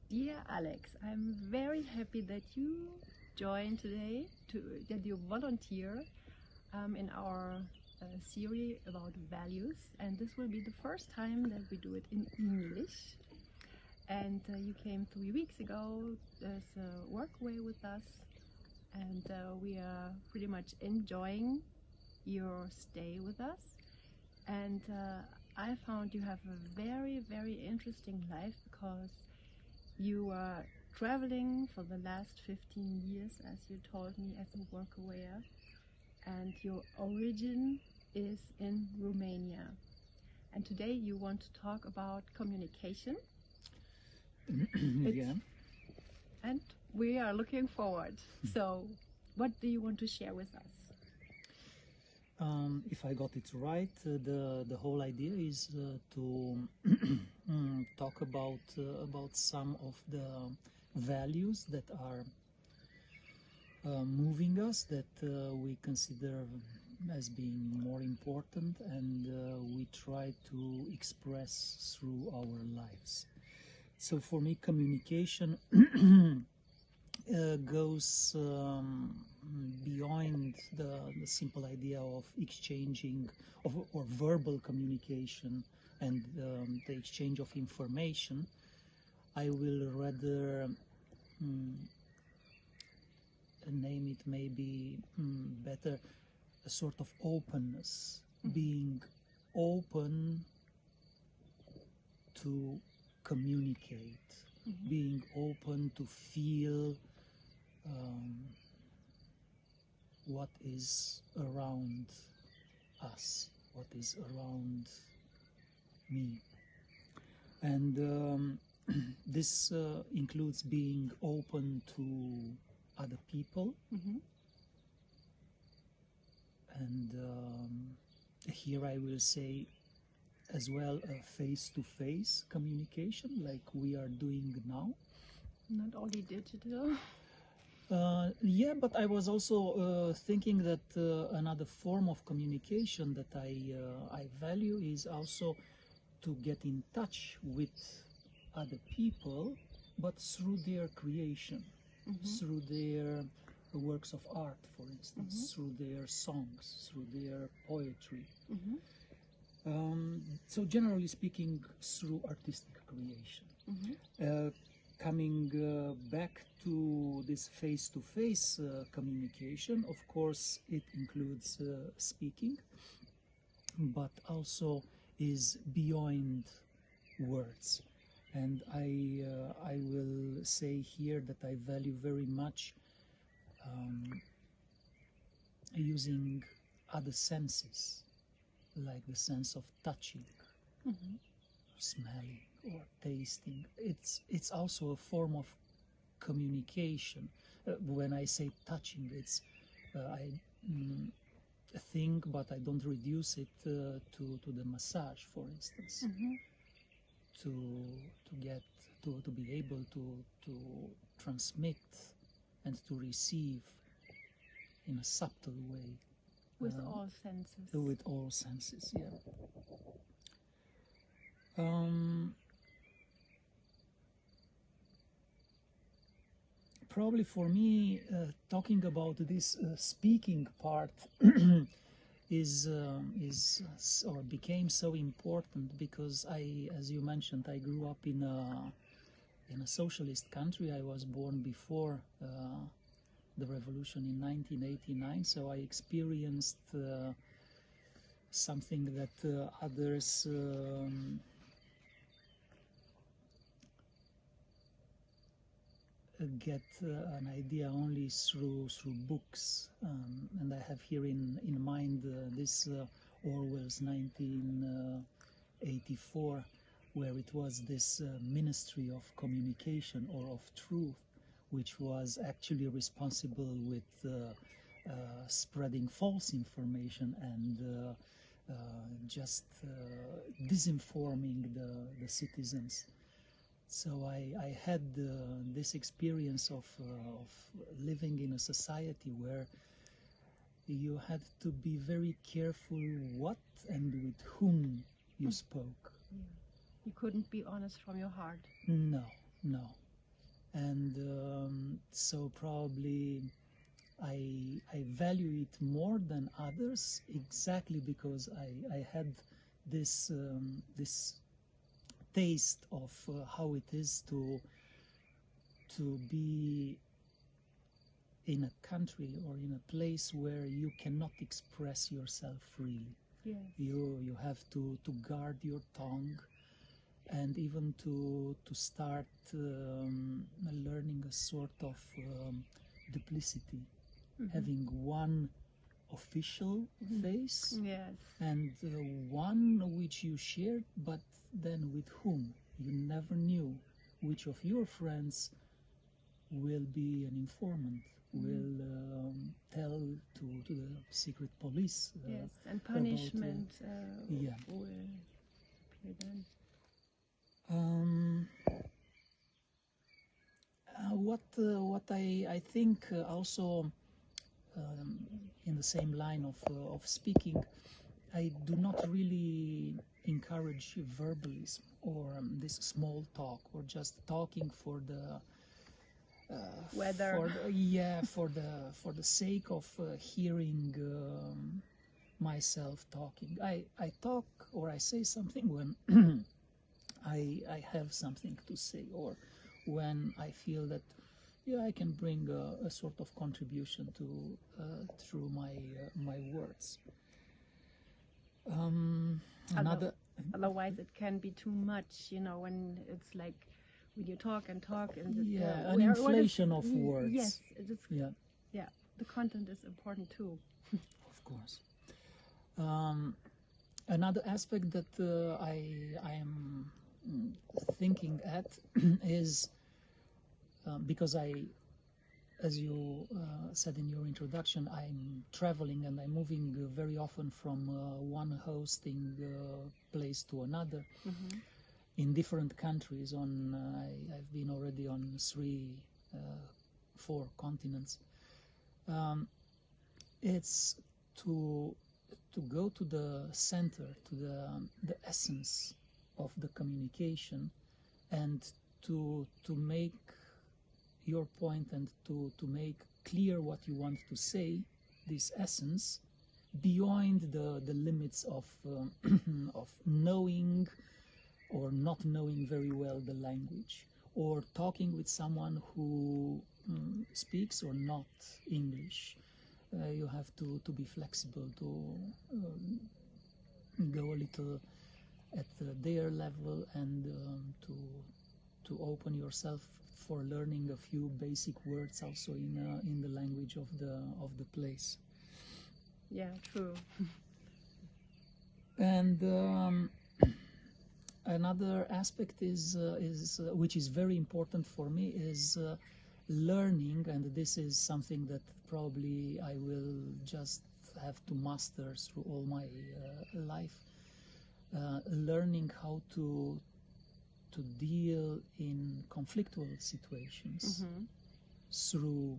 Dear Alex, I'm very happy that you joined today, that you volunteer in our series about values. And this will be the first time that we do it in English. And you came 3 weeks ago as a Workawayer with us. And we are pretty much enjoying your stay with us. And I found you have a very, very interesting life because you are traveling for the last 15 years, as you told me, as a Workawayer, and your origin is in Romania. And today you want to talk about communication. Yeah. And we are looking forward. So, what do you want to share with us? If I got it right, the whole idea is to talk about some of the values that are moving us, that we consider as being more important, and we try to express through our lives. So for me, communication goes beyond the simple idea of exchanging or verbal communication and the exchange of information. I will rather name it maybe better a sort of openness, being open to communicate, being open to feel what is around us, what is around me. And this includes being open to other people. And here I will say as well a face-to-face communication like we are doing now. Not only digital. Yeah, but I was also thinking that another form of communication that I value is also to get in touch with other people, but through their creation, through their works of art, for instance, through their songs, through their poetry. So generally speaking, through artistic creation. Coming back to this face-to-face communication, of course, it includes speaking, but also is beyond words. And I will say here that I value very much using other senses, like the sense of touching, smelling, or tasting. It's also a form of communication. When I say touching, it's I think, but I don't reduce it to the massage, for instance. To be able to transmit and to receive in a subtle way. With all senses. With all senses, yeah. Probably for me, talking about this speaking part is or became so important because as you mentioned, I grew up in a socialist country. I was born before the revolution in 1989, so I experienced something that others get an idea only through books, and I have here in mind this Orwell's 1984, where it was this Ministry of Communication or of Truth, which was actually responsible with spreading false information and just disinforming the citizens. So I had this experience of living in a society where you had to be very careful what and with whom you spoke. You couldn't be honest from your heart. No, no. and so probably I value it more than others exactly because I had this taste of how it is to be in a country or in a place where you cannot express yourself freely. Yes. You have to guard your tongue, and even to start learning a sort of duplicity, having one official face Yes. and one which you shared, but then with whom you never knew which of your friends will be an informant, will tell to the secret police. Yes, and punishment yeah. will appear then. What I think also in the same line of speaking, I do not really encourage verbalism or this small talk or just talking for the Weather. for the sake of hearing myself talking. I talk or I say something when I have something to say, or when I feel that I can bring a sort of contribution to through my words. Otherwise it can be too much, when it's like when you talk and an inflation of words. Yes, it is. Yeah, the content is important too. Of course. Another aspect that I am thinking at is because as you said in your introduction, I'm traveling and I'm moving very often from one hosting place to another in different countries. I've been already on 4 continents. It's to go to the center, to the essence of the communication, and to make your point and to make clear what you want to say, this essence, beyond the limits of of knowing or not knowing very well the language, or talking with someone who speaks or not English. You have to be flexible, to go a little at their level, and to open yourself for learning a few basic words also in the language of the place. Yeah, true. And another aspect is which is very important for me is learning, and this is something that probably I will just have to master through all my life. Learning how to deal in conflictual situations through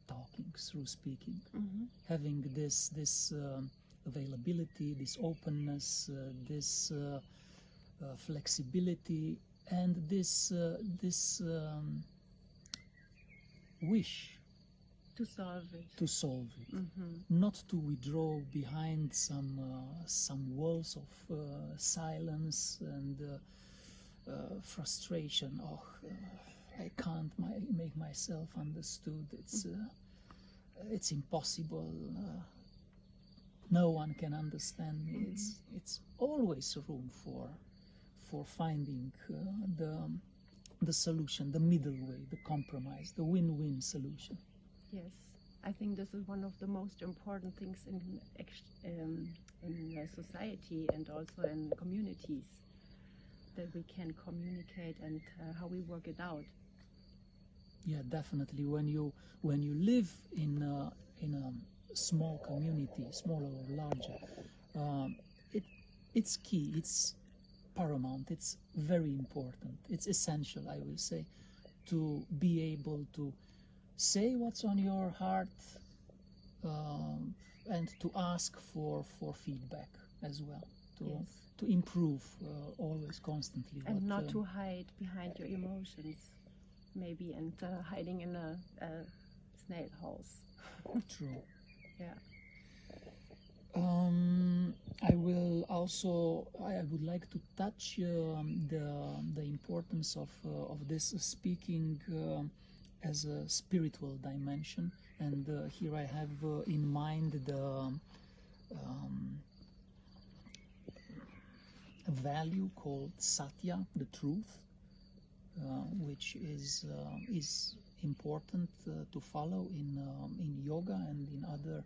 talking, through speaking, having this availability, this openness, this flexibility, and this wish to solve it. Not to withdraw behind some walls of silence and frustration. I can't make myself understood. It's impossible. No one can understand me. It's always room for finding the solution, the middle way, the compromise, the win-win solution. Yes, I think this is one of the most important things in society and also in communities, that we can communicate and how we work it out. Yeah, definitely. When you live in a small community, smaller or larger, it's key. It's paramount. It's very important. It's essential, I will say, to be able to say what's on your heart, and to ask for feedback as well, to improve always, constantly. And not to hide behind your emotions. maybe, and hiding in a snail house. True. Yeah. I will also. I would like to touch the importance of this speaking as a spiritual dimension, and here I have in mind the value called satya, the truth, which is important to follow in yoga and in other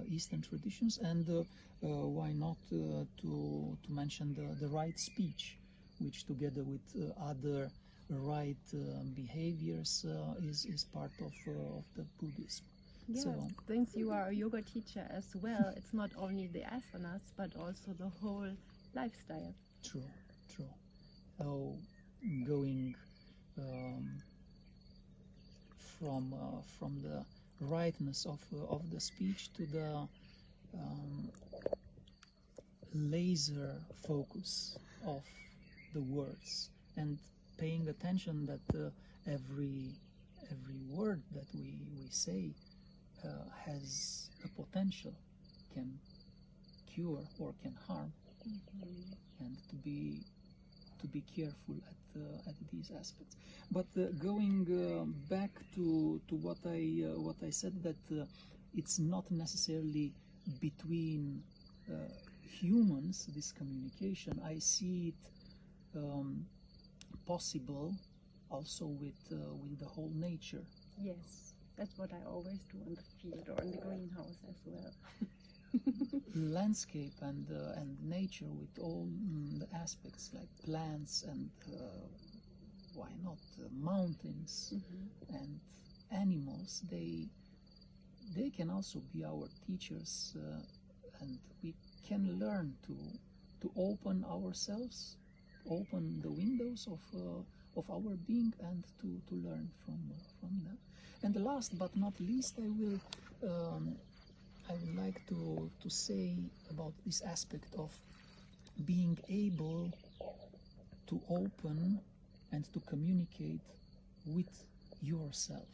Eastern traditions, and why not to mention the right speech, which together with other right behaviors is part of the Buddhism. Yes, So, since you are a yoga teacher as well, it's not only the asanas but also the whole lifestyle. true. So going from the rightness of the speech to the laser focus of the words, and paying attention that every word that we say has a potential, can cure or can harm, and to be careful at these aspects. But going back to what I said, that it's not necessarily between humans, this communication. I see it possible also with the whole nature. Yes, that's what I always do in the field or in the greenhouse as well. Landscape and nature, with all the aspects like plants and why not mountains and animals. They can also be our teachers, and we can learn to open ourselves, open the windows of our being, and to learn from that. And last but not least, I would like to say about this aspect of being able to open and to communicate with yourself.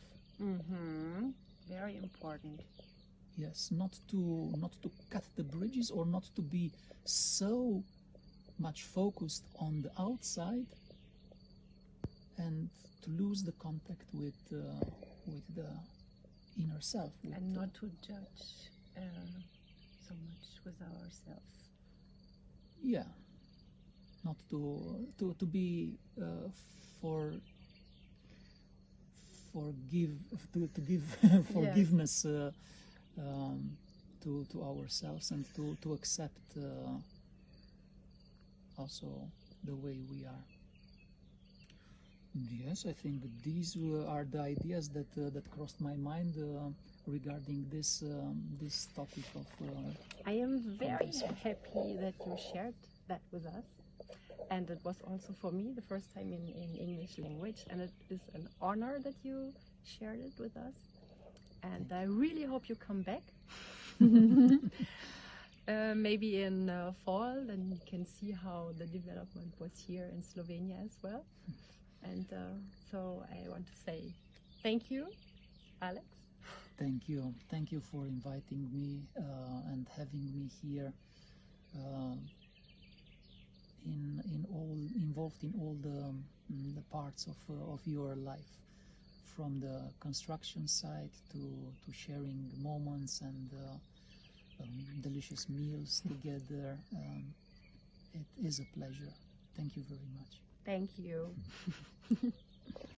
Very important. Yes, not to cut the bridges, or not to be so much focused on the outside, and to lose the contact with the inner self, And not to judge so much with ourselves. Yeah, not to be to give forgiveness to ourselves, and to accept also the way we are. Yes, I think these are the ideas that crossed my mind regarding this topic of. I am very happy that you shared that with us, and it was also for me the first time in English language, and it is an honor that you shared it with us, and I really hope you come back. Maybe in fall, then you can see how the development was here in Slovenia as well. And so I want to say thank you, Alex. Thank you for inviting me and having me here, involved in all the parts of your life, from the construction site to sharing moments and delicious meals together. It is a pleasure. Thank you very much. Thank you.